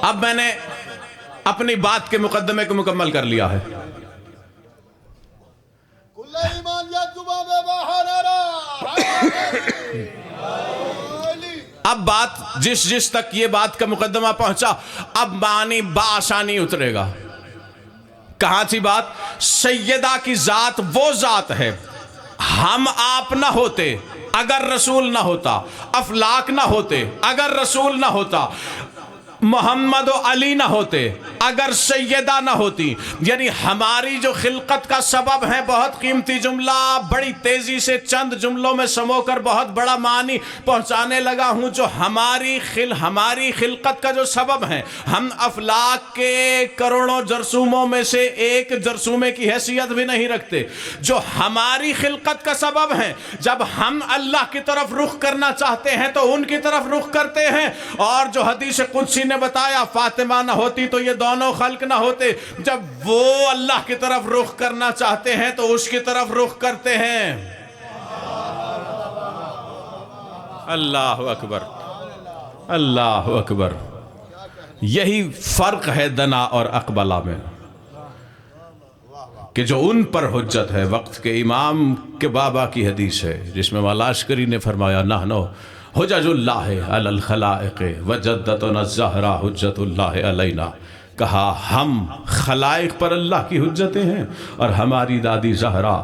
اب میں نے اپنی بات کے مقدمے کو مکمل کر لیا ہے۔ اب بات جس تک یہ بات کا مقدمہ پہنچا، اب معنی بآسانی اترے گا۔ کہاں تھی بات؟ سیدہ کی ذات وہ ذات ہے، ہم آپ نہ ہوتے اگر رسول نہ ہوتا، افلاک نہ ہوتے اگر رسول نہ ہوتا، محمد و علی نہ ہوتے، اگر سیدہ نہ ہوتی، یعنی ہماری جو خلقت کا سبب ہے، بہت قیمتی جملہ، بڑی تیزی سے چند جملوں میں سمو کر بہت بڑا معنی پہنچانے لگا ہوں، جو ہماری خلقت کا جو سبب ہے، ہم افلاک کے کروڑوں جرثوموں میں سے ایک جرثومے کی حیثیت بھی نہیں رکھتے، جو ہماری خلقت کا سبب ہے، جب ہم اللہ کی طرف رخ کرنا چاہتے ہیں تو ان کی طرف رخ کرتے ہیں، اور جو حدیث قدسی نے بتایا فاطمہ نہ ہوتی تو یہ دونوں خلق نہ ہوتے، جب وہ اللہ کی طرف رخ کرنا چاہتے ہیں تو اس کی طرف رخ کرتے ہیں۔ اللہ اکبر، اللہ اکبر۔ یہی فرق ہے دنا اور اقبلہ میں، کہ جو ان پر حجت ہے، وقت کے امام کے بابا کی حدیث ہے جس میں مولا عسکری نے فرمایا نحنو حجج اللہ علی الخلائق وجدتنا الزہرا حجت اللہ علینا، کہا ہم خلائق پر اللہ کی حجتیں ہیں اور ہماری دادی زہرا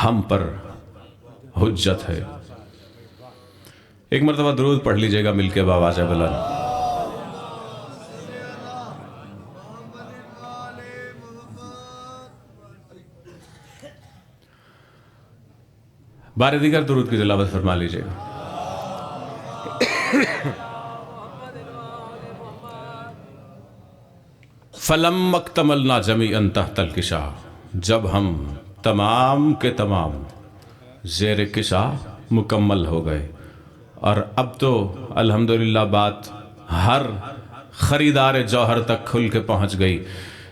ہم پر حجت ہے۔ ایک مرتبہ درود پڑھ لیجئے گا مل کے بآواز بلند۔ بار دیگر درود کی تلاوت فرما لیجئے گا۔ فَلَمَّا اكْتَمَلْنَا جَمِيعًا تَحْتَ الْكِسَاءِ، جب ہم تمام کے تمام زیر کسا مکمل ہو گئے، اور اب تو الحمدللہ بات ہر خریدار جوہر تک کھل کے پہنچ گئی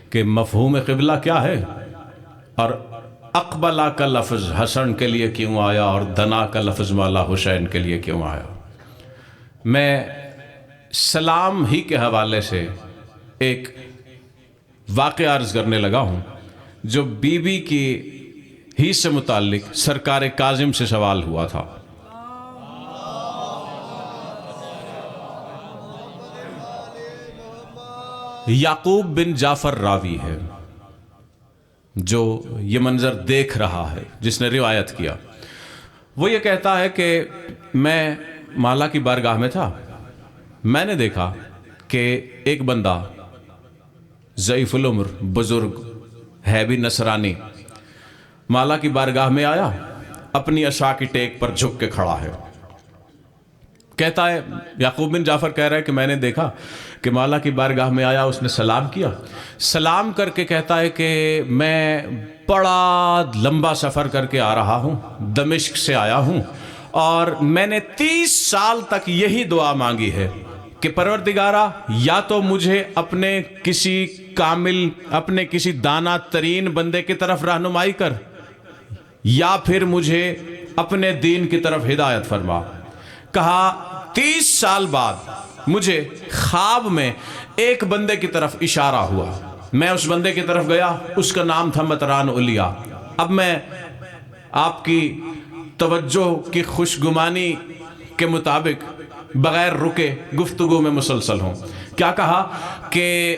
کہ مفہوم قبلہ کیا ہے، اور اقبلہ کا لفظ حسن کے لیے کیوں آیا اور دنا کا لفظ مولا حسین کے لیے کیوں آیا۔ میں سلام ہی کے حوالے سے ایک واقعہ عرض کرنے لگا ہوں، جو بی بی کی ہی سے متعلق سرکار کاظم سے سوال ہوا تھا۔ یعقوب بن جعفر راوی ہے جو یہ منظر دیکھ رہا ہے، جس نے روایت کیا۔ وہ یہ کہتا ہے کہ میں مولا کی بارگاہ میں تھا، میں نے دیکھا کہ ایک بندہ ضعیف العمر بزرگ ہے بھی نصرانی مولا کی بارگاہ میں آیا، اپنی عصا کی ٹیک پر جھک کے کھڑا ہے۔ کہتا ہے یعقوب بن جعفر کہہ رہا ہے کہ میں نے دیکھا کہ مولا کی بارگاہ میں آیا، اس نے سلام کیا، سلام کر کے کہتا ہے کہ میں بڑا لمبا سفر کر کے آ رہا ہوں، دمشق سے آیا ہوں، اور میں نے 30 سال تک یہی دعا مانگی ہے کہ پروردگارا یا تو مجھے اپنے کسی دانا ترین بندے کی طرف رہنمائی کر، یا پھر مجھے اپنے دین کی طرف ہدایت فرما۔ کہا 30 سال بعد مجھے خواب میں ایک بندے کی طرف اشارہ ہوا، میں اس بندے کی طرف گیا، اس کا نام تھا مطران علیا۔ اب میں آپ کی توجہ کی خوشگمانی کے مطابق بغیر رکے گفتگو میں مسلسل ہوں۔ کیا کہا کہ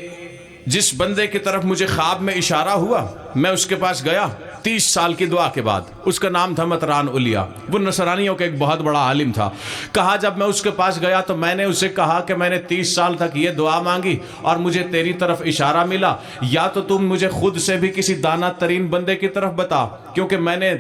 جس بندے کی طرف مجھے خواب میں اشارہ ہوا، میں اس کے پاس گیا 30 سال کی دعا کے بعد، اس کا نام تھا مطران علیا، وہ نصرانیوں کا ایک بہت بڑا عالم تھا۔ کہا جب میں اس کے پاس گیا تو میں نے اسے کہا کہ میں نے 30 سال تک یہ دعا مانگی اور مجھے تیری طرف اشارہ ملا، یا تو تم مجھے خود سے بھی کسی دانا ترین بندے کی طرف بتا، کیونکہ میں نے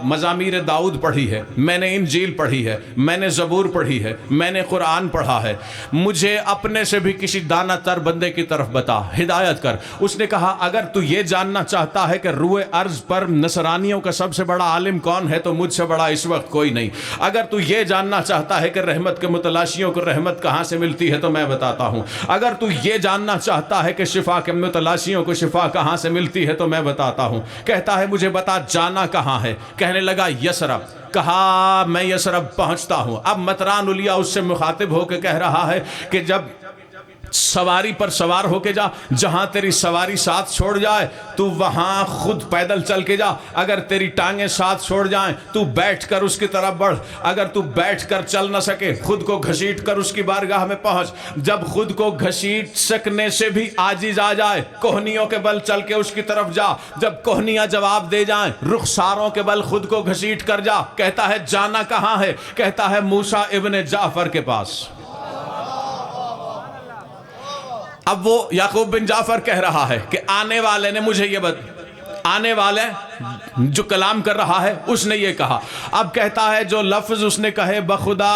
مزامیر داؤد پڑھی ہے، میں نے انجیل پڑھی ہے، میں نے زبور پڑھی ہے، میں نے قرآن پڑھا ہے، مجھے اپنے سے بھی کسی دانا تر بندے کی طرف بتا، ہدایت کر۔ اس نے کہا اگر تو یہ جاننا چاہتا ہے کہ روئے ارض پر نصرانیوں کا سب سے بڑا عالم کون ہے تو مجھ سے بڑا اس وقت کوئی نہیں۔ اگر تو یہ جاننا چاہتا ہے کہ رحمت کے متلاشیوں کو رحمت کہاں سے ملتی ہے تو میں بتاتا ہوں۔ اگر تو یہ جاننا چاہتا ہے کہ شفا کے متلاشیوں کو شفا کہاں سے ملتی ہے تو میں بتاتا ہوں۔ کہتا ہے مجھے بتا جانا کہاں ہے؟ کہنے لگا یسرب۔ کہا میں یسرب پہنچتا ہوں۔ اب مطران علیا اس سے مخاطب ہو کے کہہ رہا ہے کہ جب سواری پر سوار ہو کے جا، جہاں تیری سواری ساتھ چھوڑ جائے تو وہاں خود پیدل چل کے جا، اگر تیری ٹانگیں ساتھ چھوڑ جائیں تو بیٹھ کر اس کی طرف بڑھ، اگر تو بیٹھ کر چل نہ سکے خود کو گھسیٹ کر اس کی بارگاہ میں پہنچ، جب خود کو گھسیٹ سکنے سے بھی عاجز آ جائے کوہنیوں کے بل چل کے اس کی طرف جا، جب کوہنیاں جواب دے جائیں رخساروں کے بل خود کو گھسیٹ کر جا۔ کہتا ہے جانا کہاں ہے؟ کہتا ہے موسیٰ ابن جعفر کے پاس۔ اب وہ یعقوب بن جعفر کہہ رہا ہے کہ آنے والے نے مجھے یہ آنے والے جو کلام کر رہا ہے اس نے یہ کہا. اب کہتا ہے جو لفظ اس نے کہے بخدا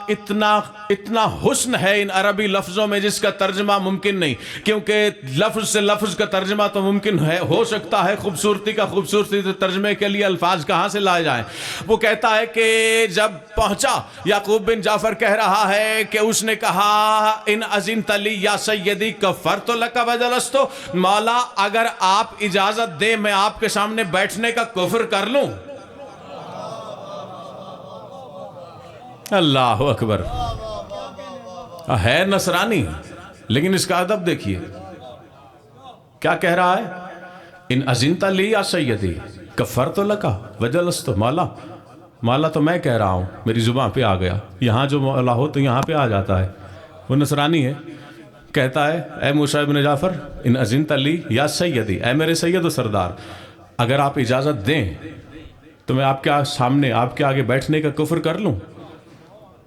اتنا حسن ہے ان عربی لفظوں میں جس کا ترجمہ ممکن نہیں، کیونکہ لفظ سے لفظ کا ترجمہ تو ممکن ہے، ہو سکتا ہے، خوبصورتی کا خوبصورتی تو ترجمے کے لیے الفاظ کہاں سے لائے جائیں. وہ کہتا ہے کہ جب پہنچا یعقوب بن جعفر کہہ رہا ہے کہ اس نے کہا ان اذنت لی یا سیدی کفرت لک وجلست، مولا اگر آپ اجازت دیں میں آپ کے سامنے بیٹھنے کا کفر کر لوں. اللہ اکبر. ہے نصرانی لیکن اس کا ادب دیکھیے کیا کہہ رہا ہے. ان اذنت لی یا سیدی کفرت لک وجلست، مولا تو میں کہہ رہا ہوں، میری زبان پہ آ گیا. یہاں جو مولا ہو تو یہاں پہ آ جاتا ہے. وہ نصرانی ہے، کہتا ہے اے موسیٰ ابن جعفر ان اذنت لی یا سیدی، اے میرے سید و سردار، اگر آپ اجازت دیں تو میں آپ کے سامنے آپ کے آگے بیٹھنے کا کفر کر لوں.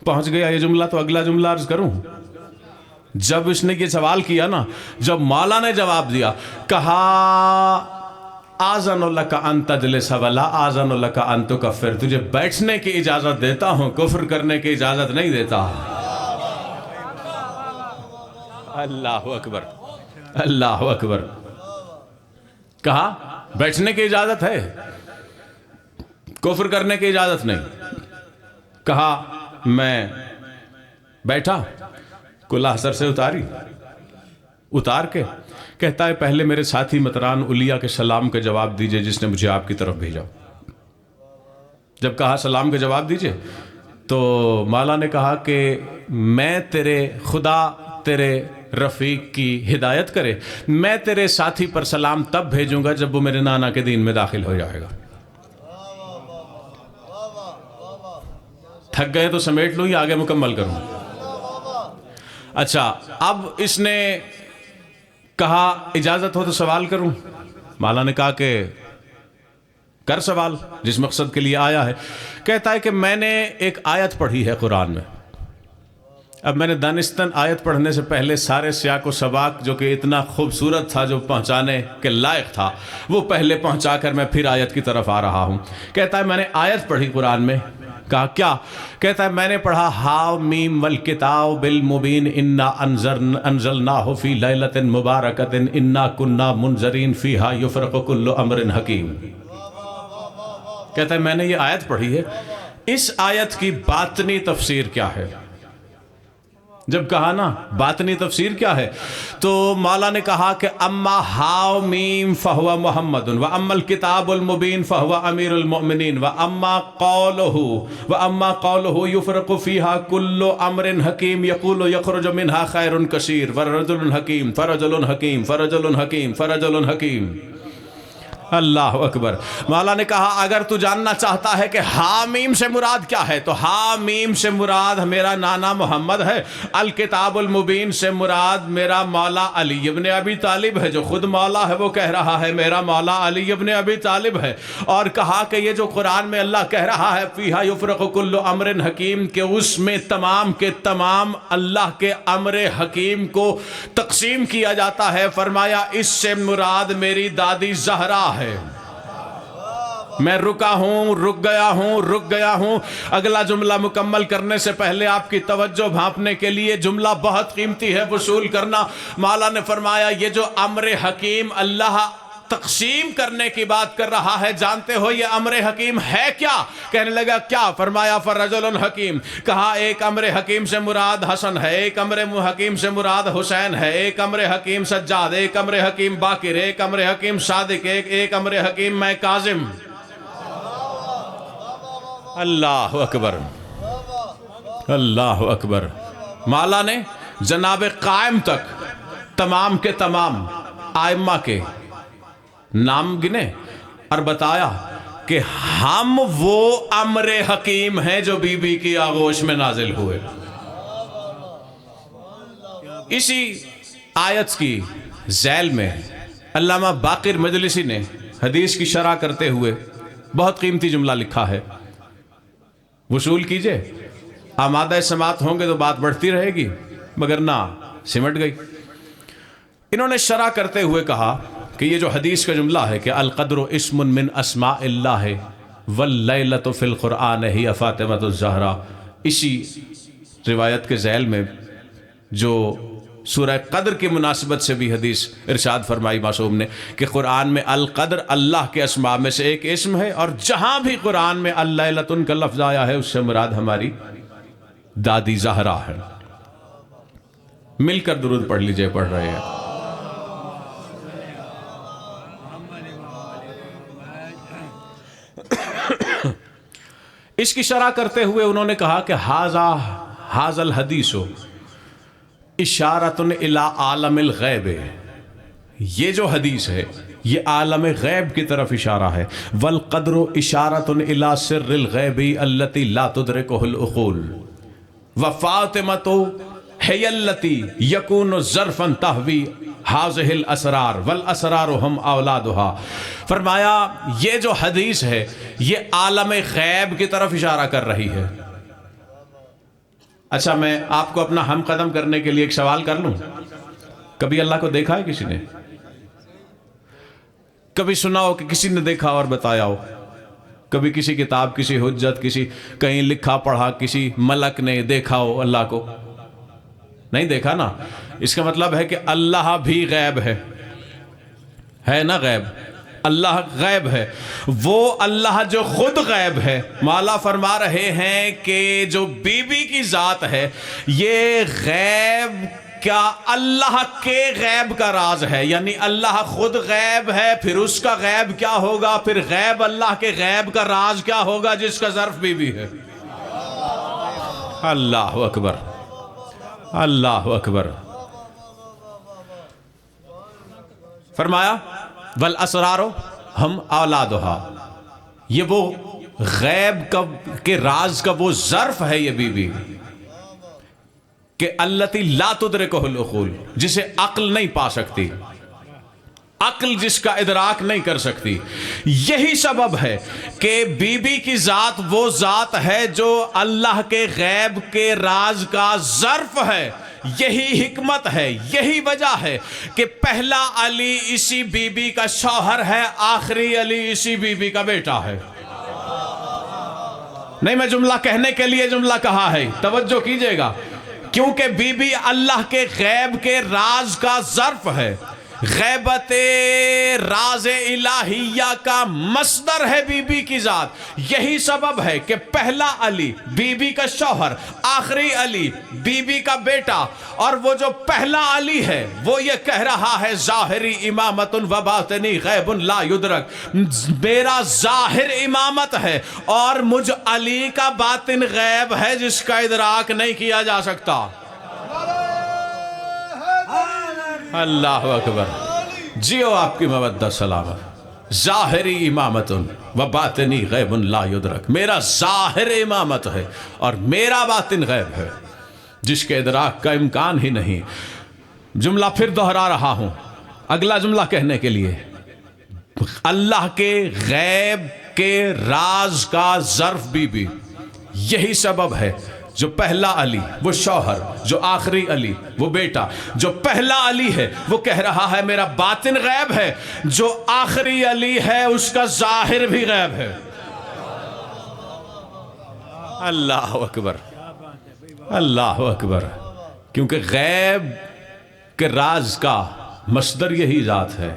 پہنچ گیا یہ جملہ تو اگلا جملہ عرض کروں. جب اس نے یہ سوال کیا نا، جب مولا نے جواب دیا، کہا آذن لک ان تجلس ولا آذن لک ان تکفر، تجھے بیٹھنے کی اجازت دیتا ہوں، کفر کرنے کی اجازت نہیں دیتا. اللہ اکبر، اللہ اکبر. کہا بیٹھنے کی اجازت ہے، کفر کرنے کی اجازت نہیں. کہا میں بیٹھا، کلاه سر سے اتار کے کہتا ہے پہلے میرے ساتھی مطران علیا کے سلام کا جواب دیجئے جس نے مجھے آپ کی طرف بھیجا. جب کہا سلام کا جواب دیجئے تو مولا نے کہا کہ میں تیرے خدا تیرے رفیق کی ہدایت کرے، میں تیرے ساتھی پر سلام تب بھیجوں گا جب وہ میرے نانا کے دین میں داخل ہو جائے گا. تھک گئے تو سمیٹ لوں یا آگے مکمل کروں؟ اچھا، اب اس نے کہا اجازت ہو تو سوال کروں. مولا نے کہا کہ کر سوال جس مقصد کے لیے آیا ہے. کہتا ہے کہ میں نے ایک آیت پڑھی ہے قرآن میں. اب میں نے دانستاً آیت پڑھنے سے پہلے سارے سیاق و سباق جو کہ اتنا خوبصورت تھا، جو پہنچانے کے لائق تھا، وہ پہلے پہنچا کر میں پھر آیت کی طرف آ رہا ہوں. کہتا ہے میں نے آیت پڑھی قرآن میں. کہا کیا؟ کہتا ہے میں نے پڑھا ہا میم والکتاب المبین انا انزلناہ فی لیلۃ مبارکۃ انا کنا منذرین فیہا یفرق کل امر حکیم. کہتا ہے میں نے یہ آیت پڑھی ہے، اس آیت کی باطنی تفسیر کیا ہے؟ جب کہا نا باطنی تفسیر کیا ہے تو مولا نے کہا کہ اما ہاؤ میم فہو محمد و اما الکتاب المبین فہو امیر المؤمنین و اما قولہ یفرق فیہا کل امر حکیم یقول یخرج منہا خیر کثیر فرجل حکیم فرجل حکیم فرجل حکیم فرجل حکیم. اللہ اکبر. مولا نے کہا اگر تو جاننا چاہتا ہے کہ حامیم سے مراد کیا ہے تو حامیم سے مراد میرا نانا محمد ہے، الکتاب المبین سے مراد میرا مولا علی ابن ابی طالب ہے. جو خود مولا ہے وہ کہہ رہا ہے میرا مولا علی ابن ابی طالب ہے. اور کہا کہ یہ جو قرآن میں اللہ کہہ رہا ہے فیہا یفرق کل امر حکیم، کہ اس میں تمام کے تمام اللہ کے امر حکیم کو تقسیم کیا جاتا ہے. فرمایا اس سے مراد میری دادی زہرا ہے. میں رک گیا ہوں. اگلا جملہ مکمل کرنے سے پہلے آپ کی توجہ بھانپنے کے لیے جملہ بہت قیمتی ہے، وصول کرنا. مولا نے فرمایا یہ جو امر حکیم اللہ تقسیم کرنے کی بات کر رہا ہے، جانتے ہو یہ امر حکیم ہے کیا؟ کہنے لگا کیا؟ فرمایا فرجل حکیم. کہا ایک امر حکیم سے مراد حسن ہے، ایک امر حکیم سے مراد حسین ہے، ایک امر حکیم سجاد، ایک امر حکیم باقر، ایک امر حکیم صادق، ایک امر حکیم میں کاظم. اللہ اکبر، اللہ اکبر. مولا نے جناب قائم تک تمام کے تمام آئمہ کے نام گنے اور بتایا کہ ہم وہ امر حکیم ہیں جو بی بی کی آغوش میں نازل ہوئے. اسی آیت کی ذیل میں علامہ باقر مجلسی نے حدیث کی شرح کرتے ہوئے بہت قیمتی جملہ لکھا ہے. وصول کیجئے. آمادہ سماعت ہوں گے تو بات بڑھتی رہے گی، مگر نہ سمٹ گئی. انہوں نے شرح کرتے ہوئے کہا کہ یہ جو حدیث کا جملہ ہے کہ القدر اسم من اسماء اللہ واللیلۃ فی القرآن ہی فاطمۃ الزہرا، اسی روایت کے ذیل میں جو سورہ قدر کی مناسبت سے بھی حدیث ارشاد فرمائی معصوم نے کہ قرآن میں القدر اللہ کے اسماء میں سے ایک اسم ہے، اور جہاں بھی قرآن میں اللیلۃ کا لفظ آیا ہے اس سے مراد ہماری دادی زہرا ہے۔ مل کر درود پڑھ لیجئے، پڑھ رہے ہیں۔ اس کی شرح کرتے ہوئے انہوں نے کہا کہ ھذا الحدیث اشارۃ الی عالم الغیب، یہ جو حدیث ہے یہ عالم غیب کی طرف اشارہ ہے۔ والقدر اشارۃ الی سر الغیب التی لا تدرکہ العقول، وفاطمۃ ہی التی یکون ظرفا تحوی ھذہ الاسرار والاسرار ہم اولادھا۔ فرمایا یہ جو حدیث ہے یہ عالم غیب کی طرف اشارہ کر رہی ہے۔ اچھا، میں آپ کو اپنا ہم قدم کرنے کے لیے ایک سوال کر لوں، کبھی اللہ کو دیکھا ہے کسی نے؟ کبھی سنا ہو کہ کسی نے دیکھا اور بتایا ہو؟ کبھی کسی کتاب، کسی حجت، کسی کہیں لکھا پڑھا کسی ملک نے دیکھا ہو اللہ کو؟ نہیں دیکھا نا۔ اس کا مطلب ہے کہ اللہ بھی غیب ہے نا، غیب اللہ غیب ہے۔ وہ اللہ جو خود غیب ہے، مولا فرما رہے ہیں کہ جو بی بی کی ذات ہے یہ غیب کیا اللہ کے غیب کا راز ہے، یعنی اللہ خود غیب ہے، پھر اس کا غیب کیا ہوگا، پھر غیب اللہ کے غیب کا راز کیا ہوگا جس کا ظرف بی بی ہے۔ اللہ اکبر، اللہ اکبر۔ فرمایا والاسرار ہم اولادھا، یہ وہ غیب کے راز کا وہ ظرف ہے یہ بی بی کہ التی لا تدرکہ العقول، جسے عقل نہیں پا سکتی، عقل جس کا ادراک نہیں کر سکتی۔ یہی سبب ہے کہ بی بی کی ذات وہ ذات ہے جو اللہ کے غیب کے راز کا ظرف ہے۔ یہی حکمت ہے، یہی وجہ ہے کہ پہلا علی اسی بی بی کا شوہر ہے، آخری علی اسی بی بی کا بیٹا ہے۔ نہیں، میں جملہ کہنے کے لیے جملہ کہا ہے، توجہ کیجئے گا، کیونکہ بی بی اللہ کے غیب کے راز کا ظرف ہے۔ غیبت راز الہیہ کا مصدر ہے بی بی کی ذات۔ یہی سبب ہے کہ پہلا علی بی بی کا شوہر، آخری علی بی بی کا بیٹا، اور وہ جو پہلا علی ہے وہ یہ کہہ رہا ہے ظاہری امامت و باطنی غیب لا یدرک، میرا ظاہر امامت ہے اور مجھ علی کا باطن غیب ہے جس کا ادراک نہیں کیا جا سکتا۔ اللہ اکبر، جیو آپ کی مودہ سلامت۔ ظاہری امامت و باطنی غیب لا یدرک، میرا ظاہر امامت ہے اور میرا باطن غیب ہے جس کے ادراک کا امکان ہی نہیں۔ جملہ پھر دہرا رہا ہوں اگلا جملہ کہنے کے لیے، اللہ کے غیب کے راز کا ظرف بی بی، یہی سبب ہے جو پہلا علی وہ شوہر، جو آخری علی وہ بیٹا، جو پہلا علی ہے وہ کہہ رہا ہے میرا باطن غیب ہے، جو آخری علی ہے اس کا ظاہر بھی غیب ہے۔ اللہ اکبر، اللہ اکبر، کیونکہ غیب کے راز کا مصدر یہی ذات ہے۔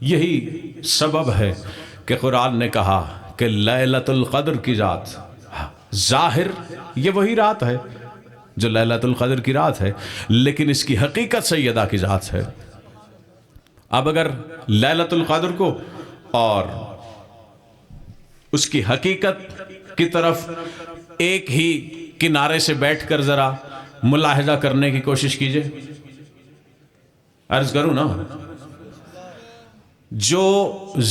یہی سبب ہے کہ قرآن نے کہا کہ لیلۃ القدر کی ذات، ظاہر یہ وہی رات ہے جو لیلۃ القدر کی رات ہے، لیکن اس کی حقیقت سیدہ کی ذات ہے۔ اب اگر لیلۃ القدر کو اور اس کی حقیقت کی طرف ایک ہی کنارے سے بیٹھ کر ذرا ملاحظہ کرنے کی کوشش کیجئے، عرض کروں نا، جو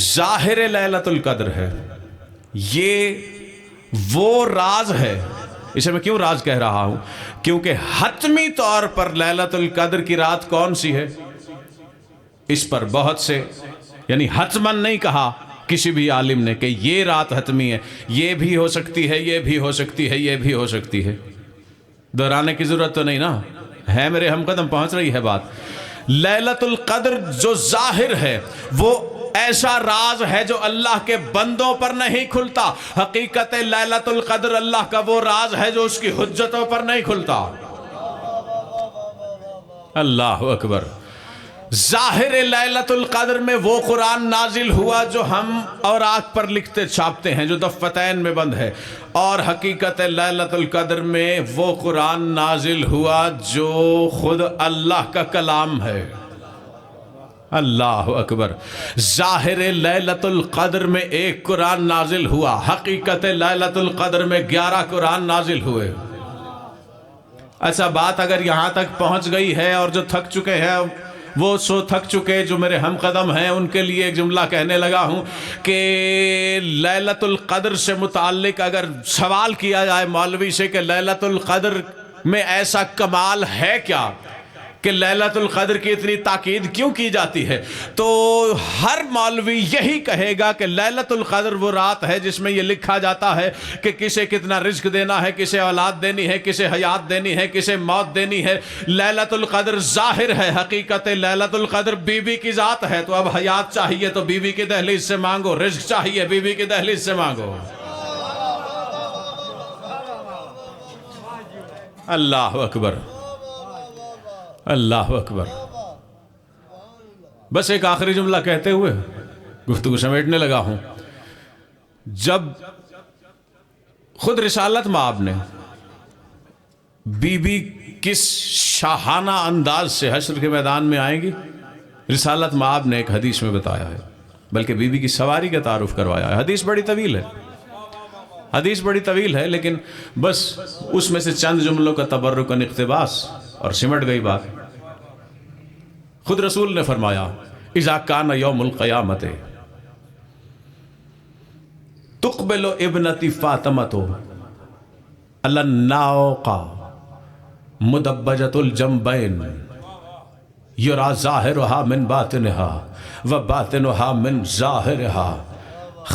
ظاہر لیلۃ القدر ہے یہ وہ راز ہے۔ اسے میں کیوں راز کہہ رہا ہوں؟ کیونکہ حتمی طور پر لیلۃ القدر کی رات کون سی ہے اس پر بہت سے، یعنی حتماً نہیں کہا کسی بھی عالم نے کہ یہ رات حتمی ہے، یہ بھی ہو سکتی ہے، یہ بھی ہو سکتی ہے، یہ بھی ہو سکتی ہے۔ دہرانے کی ضرورت تو نہیں نا، ہے میرے ہم قدم، پہنچ رہی ہے بات۔ لیلۃ القدر جو ظاہر ہے وہ ایسا راز ہے جو اللہ کے بندوں پر نہیں کھلتا. حقیقت لیلۃ القدر اللہ کا وہ راز ہے جو اس کی حجتوں پر نہیں کھلتا. اللہ اکبر. ظاہر لیلۃ القدر میں وہ قرآن نازل ہوا جو ہم اوراق پر لکھتے چھاپتے ہیں، جو دفتین میں بند ہے، اور حقیقت لیلۃ القدر میں وہ قرآن نازل ہوا جو خود اللہ کا کلام ہے. اللہ اکبر. ظاہر لیلۃ القدر میں ایک قرآن نازل ہوا، حقیقت لیلۃ القدر میں 11 قرآن نازل ہوئے. اچھا، بات اگر یہاں تک پہنچ گئی ہے اور جو تھک چکے ہیں وہ سو تھک چکے، جو میرے ہم قدم ہیں ان کے لیے ایک جملہ کہنے لگا ہوں کہ لیلۃ القدر سے متعلق اگر سوال کیا جائے مولوی سے کہ لیلۃ القدر میں ایسا کمال ہے کیا کہ لیلۃ القدر کی اتنی تاکید کیوں کی جاتی ہے، تو ہر مولوی یہی کہے گا کہ لیلۃ القدر وہ رات ہے جس میں یہ لکھا جاتا ہے کہ کسے کتنا رزق دینا ہے، کسے اولاد دینی ہے، کسے حیات دینی ہے، کسے موت دینی ہے. لیلۃ القدر ظاہر ہے، حقیقت لیلۃ القدر بی بی کی ذات ہے. تو اب حیات چاہیے تو بی بی کی دہلیز سے مانگو، رزق چاہیے بی بی کی دہلیز سے مانگو. اللہ اکبر، اللہ اکبر. بس ایک آخری جملہ کہتے ہوئے گفتگو سمیٹنے لگا ہوں. جب خود رسالت مآب نے بی بی کس شاہانہ انداز سے حشر کے میدان میں آئیں گی، رسالت مآب نے ایک حدیث میں بتایا ہے، بلکہ بی بی کی سواری کا تعارف کروایا ہے. حدیث بڑی طویل ہے، حدیث بڑی طویل ہے، لیکن بس اس میں سے چند جملوں کا تبرکن اقتباس اور سمٹ گئی بات. خود رسول نے فرمایا اذا کان یوم القیامت تقبل ابنتی فاطمۃ علی الناقہ مدبجۃ الجنبین یرا ظاہرها من باطنها وباطنها من ظاہرها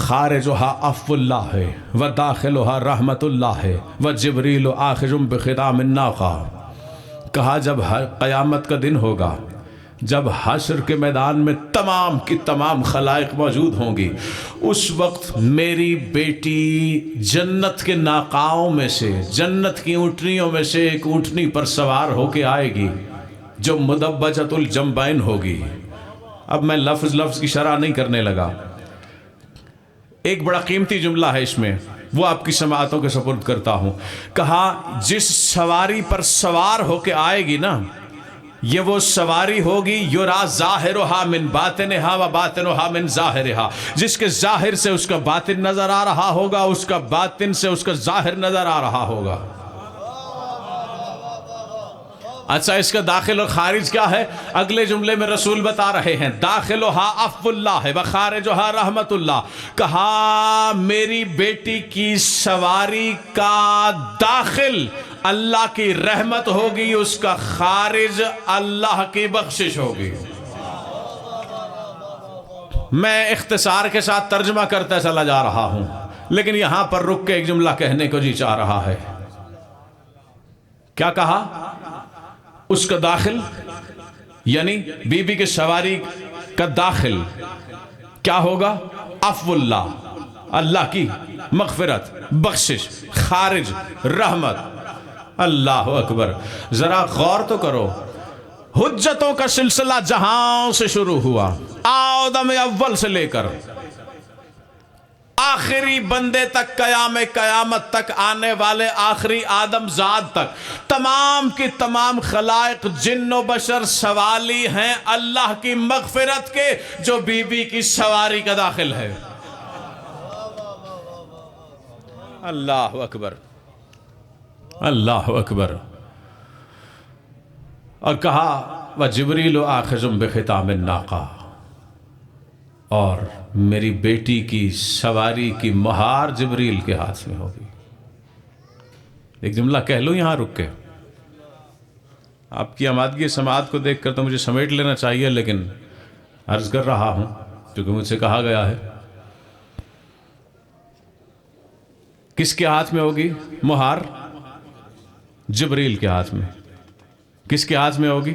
خارجها عفو اللہ وداخلها رحمت اللہ وجبریل آخذ بخطام الناقہ. کہا جب قیامت کا دن ہوگا، جب حشر کے میدان میں تمام کی تمام خلائق موجود ہوں گی، اس وقت میری بیٹی جنت کے ناقاؤں میں سے، جنت کی اونٹنیوں میں سے ایک اونٹنی پر سوار ہو کے آئے گی جو مدبجۃ الجنبین ہوگی. اب میں لفظ لفظ کی شرح نہیں کرنے لگا، ایک بڑا قیمتی جملہ ہے اس میں، وہ آپ کی سماعتوں کے سپرد کرتا ہوں. کہا جس سواری پر سوار ہو کے آئے گی نا، یہ وہ سواری ہوگی یرا ظاہرها من باطنها و باطنها من ظاہرها، جس کے ظاہر سے اس کا باطن نظر آ رہا ہوگا، اس کا باطن سے اس کا ظاہر نظر آ رہا ہوگا. اچھا، اس کا داخل اور خارج کیا ہے؟ اگلے جملے میں رسول بتا رہے ہیں داخلها عفو اللہ وخارجها رحمت اللہ. کہا میری بیٹی کی سواری کا داخل اللہ کی رحمت ہوگی، اس کا خارج اللہ کی بخشش ہوگی. میں اختصار کے ساتھ ترجمہ کرتا چلا جا رہا ہوں، لیکن یہاں پر رک کے ایک جملہ کہنے کو جی چاہ رہا ہے. کیا کہا؟ اس کا داخل یعنی بی بی کے سواری کا داخل کیا ہوگا؟ عفو اللہ، اللہ کی مغفرت، بخشش، خارج رحمت. اللہ اکبر. ذرا غور تو کرو، حجتوں کا سلسلہ جہاں سے شروع ہوا، آدم اول سے لے کر آخری بندے تک، قیامت تک آنے والے آخری آدم زاد تک، تمام کی تمام خلائق جن و بشر سوالی ہیں اللہ کی مغفرت کے، جو بی بی کی سواری کا داخل ہے. اللہ اکبر، اللہ اکبر. اور کہا وَجِبْرِيلُ آخِذٌ بِخِطَامِ النَّاقَةِ، اور میری بیٹی کی سواری کی مہار جبریل کے ہاتھ میں ہوگی. ایک جملہ کہہ لوں یہاں رک کے، آپ کی آمادگی سماعت کو دیکھ کر تو مجھے سمیٹ لینا چاہیے، لیکن عرض کر رہا ہوں کیونکہ مجھ سے کہا گیا ہے. کس کے ہاتھ میں ہوگی مہار؟ جبریل کے ہاتھ میں. کس کے ہاتھ میں ہوگی؟